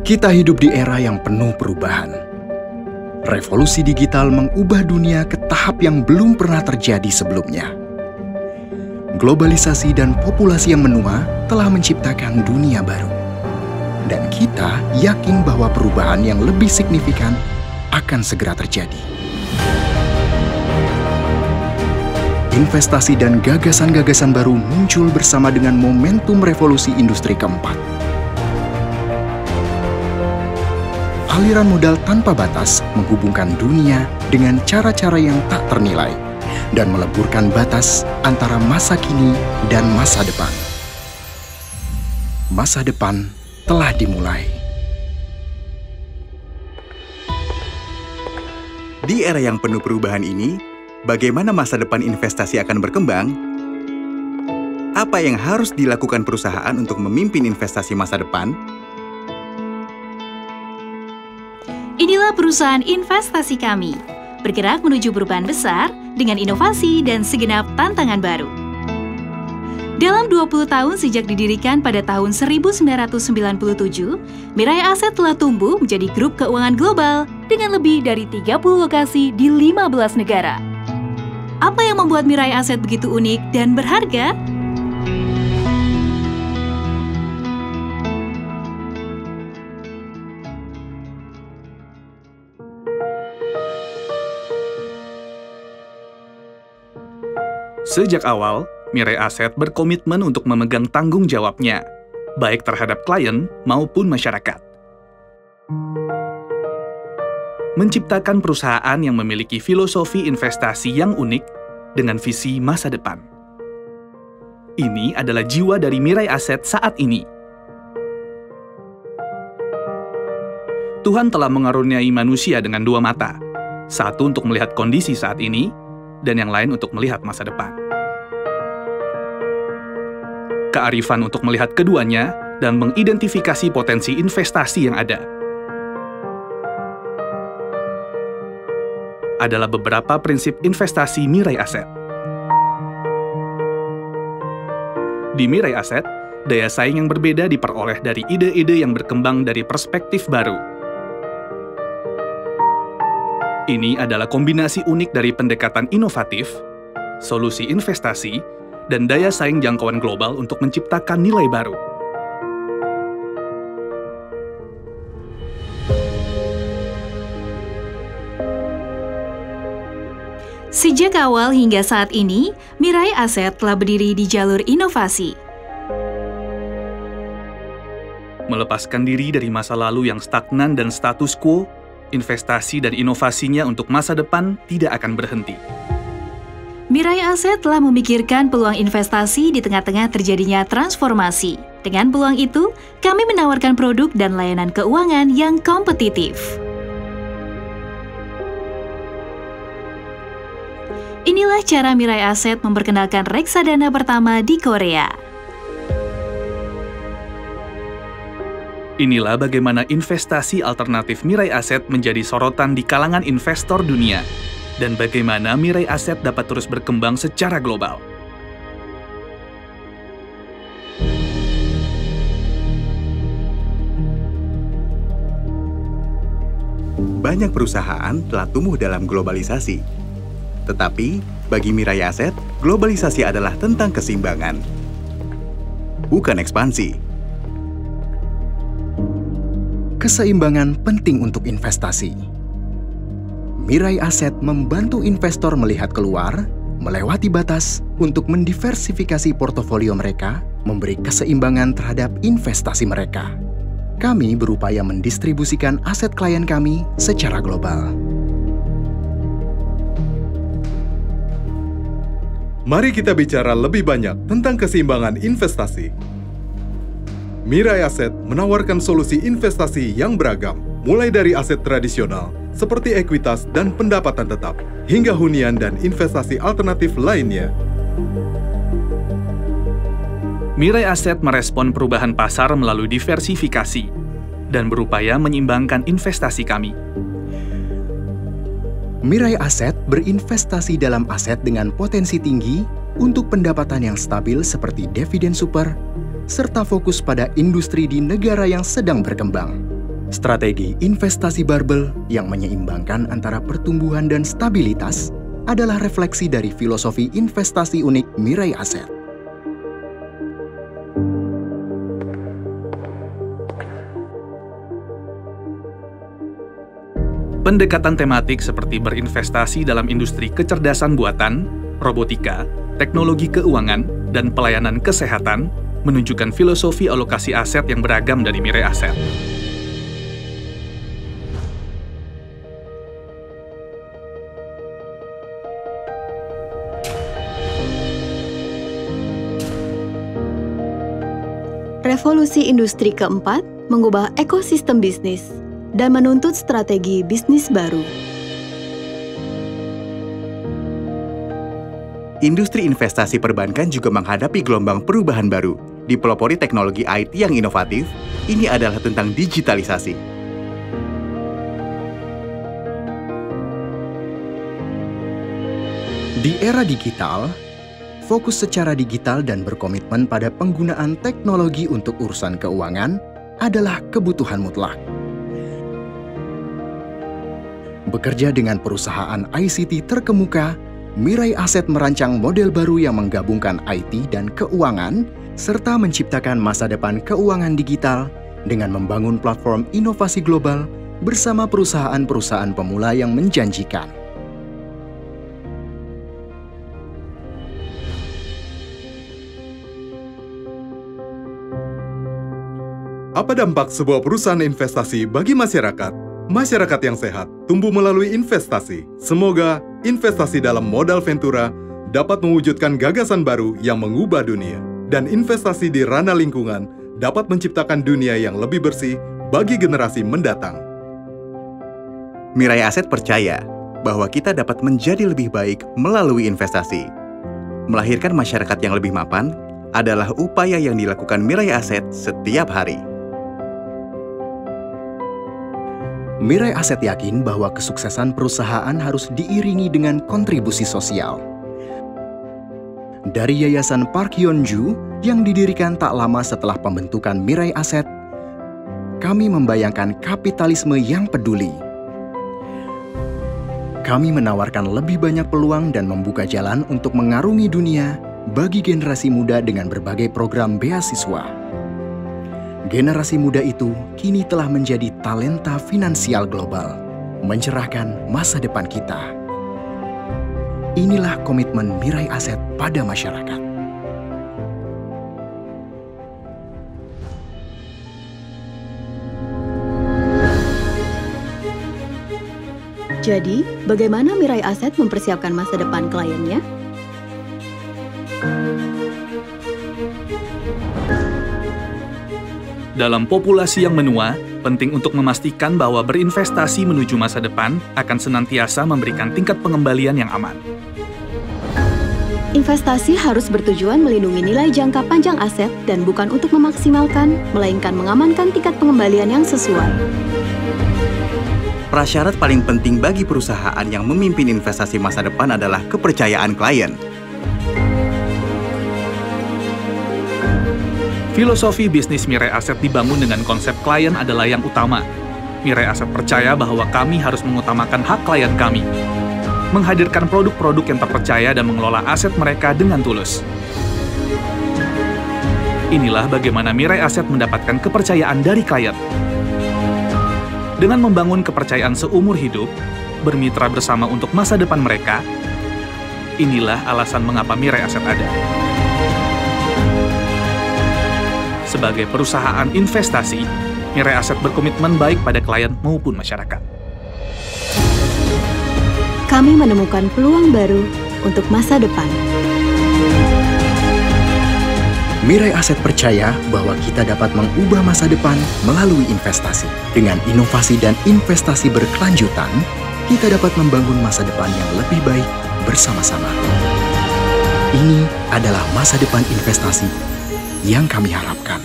Kita hidup di era yang penuh perubahan. Revolusi digital mengubah dunia ke tahap yang belum pernah terjadi sebelumnya. Globalisasi dan populasi yang menua telah menciptakan dunia baru. Dan kita yakin bahwa perubahan yang lebih signifikan akan segera terjadi. Investasi dan gagasan-gagasan baru muncul bersama dengan momentum revolusi industri keempat. Aliran modal tanpa batas menghubungkan dunia dengan cara-cara yang tak ternilai dan meleburkan batas antara masa kini dan masa depan. Masa depan telah dimulai. Di era yang penuh perubahan ini, bagaimana masa depan investasi akan berkembang? Apa yang harus dilakukan perusahaan untuk memimpin investasi masa depan? Inilah perusahaan investasi kami, bergerak menuju perubahan besar dengan inovasi dan segenap tantangan baru. Dalam 20 tahun sejak didirikan pada tahun 1997, Mirai Asset telah tumbuh menjadi grup keuangan global dengan lebih dari 30 lokasi di 15 negara. Apa yang membuat Mirai Asset begitu unik dan berharga? Sejak awal, Mirai Asset berkomitmen untuk memegang tanggung jawabnya, baik terhadap klien maupun masyarakat. Menciptakan perusahaan yang memiliki filosofi investasi yang unik dengan visi masa depan. Ini adalah jiwa dari Mirai Asset saat ini. Tuhan telah mengaruniai manusia dengan dua mata, satu untuk melihat kondisi saat ini, dan yang lain untuk melihat masa depan. Kearifan untuk melihat keduanya dan mengidentifikasi potensi investasi yang ada adalah beberapa prinsip investasi Mirai Asset. Di Mirai Asset, daya saing yang berbeda diperoleh dari ide-ide yang berkembang dari perspektif baru. Ini adalah kombinasi unik dari pendekatan inovatif, solusi investasi, dan daya saing jangkauan global untuk menciptakan nilai baru. Sejak awal hingga saat ini, Mirai Asset telah berdiri di jalur inovasi. Melepaskan diri dari masa lalu yang stagnan dan status quo, investasi dan inovasinya untuk masa depan tidak akan berhenti. Mirai Asset telah memikirkan peluang investasi di tengah-tengah terjadinya transformasi. Dengan peluang itu, kami menawarkan produk dan layanan keuangan yang kompetitif. Inilah cara Mirai Asset memperkenalkan reksadana pertama di Korea. Inilah bagaimana investasi alternatif Mirai Asset menjadi sorotan di kalangan investor dunia, dan bagaimana Mirai Asset dapat terus berkembang secara global. Banyak perusahaan telah tumbuh dalam globalisasi. Tetapi, bagi Mirai Asset, globalisasi adalah tentang keseimbangan, bukan ekspansi. Keseimbangan penting untuk investasi. Mirai Asset membantu investor melihat keluar, melewati batas untuk mendiversifikasi portofolio mereka, memberi keseimbangan terhadap investasi mereka. Kami berupaya mendistribusikan aset klien kami secara global. Mari kita bicara lebih banyak tentang keseimbangan investasi. Mirai Asset menawarkan solusi investasi yang beragam, mulai dari aset tradisional seperti ekuitas dan pendapatan tetap, hingga hunian dan investasi alternatif lainnya. Mirai Asset merespon perubahan pasar melalui diversifikasi dan berupaya menyeimbangkan investasi kami. Mirai Asset berinvestasi dalam aset dengan potensi tinggi untuk pendapatan yang stabil seperti dividen super, serta fokus pada industri di negara yang sedang berkembang. Strategi investasi barbel yang menyeimbangkan antara pertumbuhan dan stabilitas adalah refleksi dari filosofi investasi unik Mirai Asset. Pendekatan tematik seperti berinvestasi dalam industri kecerdasan buatan, robotika, teknologi keuangan, dan pelayanan kesehatan menunjukkan filosofi alokasi aset yang beragam dari Mirai Asset. Revolusi industri keempat mengubah ekosistem bisnis dan menuntut strategi bisnis baru. Industri investasi perbankan juga menghadapi gelombang perubahan baru. Dipelopori teknologi IT yang inovatif, ini adalah tentang digitalisasi. Di era digital, fokus secara digital dan berkomitmen pada penggunaan teknologi untuk urusan keuangan adalah kebutuhan mutlak. Bekerja dengan perusahaan ICT terkemuka, Mirai Asset merancang model baru yang menggabungkan IT dan keuangan, serta menciptakan masa depan keuangan digital dengan membangun platform inovasi global bersama perusahaan-perusahaan pemula yang menjanjikan. Apa dampak sebuah perusahaan investasi bagi masyarakat? Masyarakat yang sehat tumbuh melalui investasi. Semoga investasi dalam modal ventura dapat mewujudkan gagasan baru yang mengubah dunia. Dan investasi di ranah lingkungan dapat menciptakan dunia yang lebih bersih bagi generasi mendatang. Mirai Asset percaya bahwa kita dapat menjadi lebih baik melalui investasi. Melahirkan masyarakat yang lebih mapan adalah upaya yang dilakukan Mirai Asset setiap hari. Mirai Asset yakin bahwa kesuksesan perusahaan harus diiringi dengan kontribusi sosial. Dari Yayasan Park Hyun-ju yang didirikan tak lama setelah pembentukan Mirai Asset, kami membayangkan kapitalisme yang peduli. Kami menawarkan lebih banyak peluang dan membuka jalan untuk mengarungi dunia bagi generasi muda dengan berbagai program beasiswa. Generasi muda itu kini telah menjadi talenta finansial global, mencerahkan masa depan kita. Inilah komitmen Mirai Asset pada masyarakat. Jadi, bagaimana Mirai Asset mempersiapkan masa depan kliennya? Dalam populasi yang menua, penting untuk memastikan bahwa berinvestasi menuju masa depan akan senantiasa memberikan tingkat pengembalian yang aman. Investasi harus bertujuan melindungi nilai jangka panjang aset dan bukan untuk memaksimalkan, melainkan mengamankan tingkat pengembalian yang sesuai. Prasyarat paling penting bagi perusahaan yang memimpin investasi masa depan adalah kepercayaan klien. Filosofi bisnis Mirai Asset dibangun dengan konsep klien adalah yang utama. Mirai Asset percaya bahwa kami harus mengutamakan hak klien kami, menghadirkan produk-produk yang terpercaya dan mengelola aset mereka dengan tulus. Inilah bagaimana Mirai Asset mendapatkan kepercayaan dari klien. Dengan membangun kepercayaan seumur hidup, bermitra bersama untuk masa depan mereka, inilah alasan mengapa Mirai Asset ada. Sebagai perusahaan investasi, Mirai Asset berkomitmen baik pada klien maupun masyarakat. Kami menemukan peluang baru untuk masa depan. Mirai Asset percaya bahwa kita dapat mengubah masa depan melalui investasi. Dengan inovasi dan investasi berkelanjutan, kita dapat membangun masa depan yang lebih baik bersama-sama. Ini adalah masa depan investasi yang kami harapkan.